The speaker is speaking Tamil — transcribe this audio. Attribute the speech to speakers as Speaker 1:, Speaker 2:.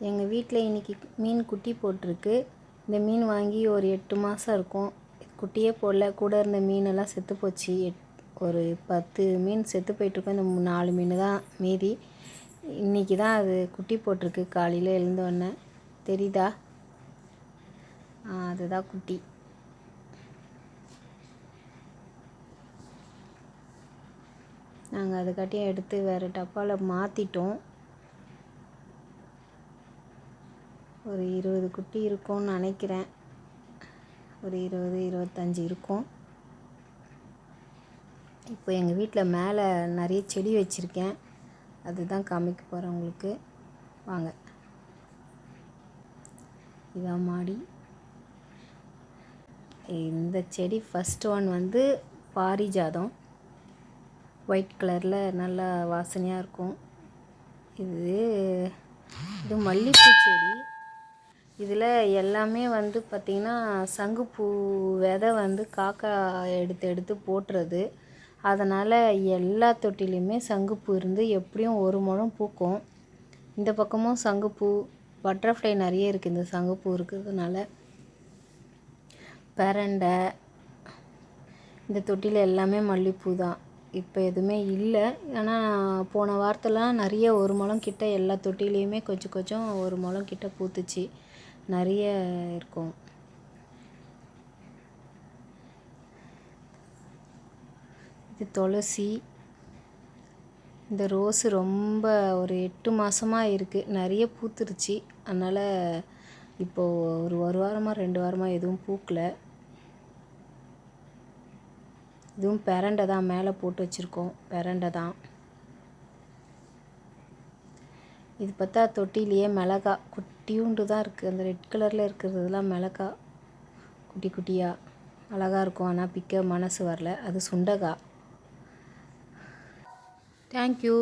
Speaker 1: எங்கள் வீட்டில் இன்றைக்கி மீன் குட்டி போட்டிருக்கு. இந்த மீன் வாங்கி ஒரு 8 மாதம் இருக்கும். குட்டியே போடல, கூட இருந்த மீனெல்லாம் செத்து போச்சு. ஒரு 10 மீன் செத்து போயிட்டுருக்கோம். இந்த 4 மீன் தான் மீதி. இன்றைக்கி தான் அது குட்டி போட்டிருக்கு. காலையில் எழுந்தோடனே தெரியுதா? அதுதான் குட்டி. நாங்கள் அதுக்காட்டியும் எடுத்து வேறு டப்பாவில் மாற்றிட்டோம். ஒரு 20 குட்டி இருக்கும்னு நினைக்கிறேன். ஒரு 20-25 இருக்கும். இப்போ எங்கள் வீட்டில் மேலே நிறைய செடி வச்சுருக்கேன். அதுதான் காமிக்க போகிறேன் உங்களுக்கு. வாங்க, இதான் மாடி. இந்த செடி ஃபஸ்ட் ஒன் வந்து பாரிஜாதம், ஒயிட் கலரில் நல்லா வாசனையாக இருக்கும். இது மல்லிகைப்பூ செடி. இதில் எல்லாமே வந்து பார்த்திங்கன்னா சங்குப்பூ விதை வந்து காக்கா எடுத்து போட்டுறது. அதனால் எல்லா தொட்டிலையுமே சங்குப்பூ இருந்து எப்படியும் ஒரு முழம் பூக்கும். இந்த பக்கமும் சங்குப்பூ, பட்டர்ஃப்ளை நிறைய இருக்குது இந்த சங்குப்பூ இருக்கிறதுனால. பெரண்டை, இந்த தொட்டியில் எல்லாமே மல்லிகைப்பூ தான். இப்போ எதுவுமே இல்லை. ஆனால் போன வாரத்தெல்லாம் நிறைய ஒரு முழம் கிட்ட எல்லா தொட்டிலையுமே கொஞ்சம் ஒரு முழம் கிட்ட பூத்துச்சு. நிறைய இருக்கும். இது துளசி. இந்த ரோஸு ரொம்ப ஒரு 8 மாதமாக இருக்குது. நிறைய பூத்துருச்சு. அதனால் இப்போது ஒரு வாரமாக 2 வாரமாக எதுவும் பூக்கலை. இதுவும் பெரண்டை தான், மேலே போட்டு வச்சுருக்கோம். பெரண்டை தான். இது பார்த்தா தொட்டிலேயே மிளகா குட்டியூண்டு தான் இருக்குது. அந்த ரெட் கலரில் இருக்கிறதுலாம் மிளகா குட்டி குட்டியாக அழகாக இருக்கும். ஆனால் பிக்க மனசு வரல. அது சுண்டக்காய். தேங்க்யூ.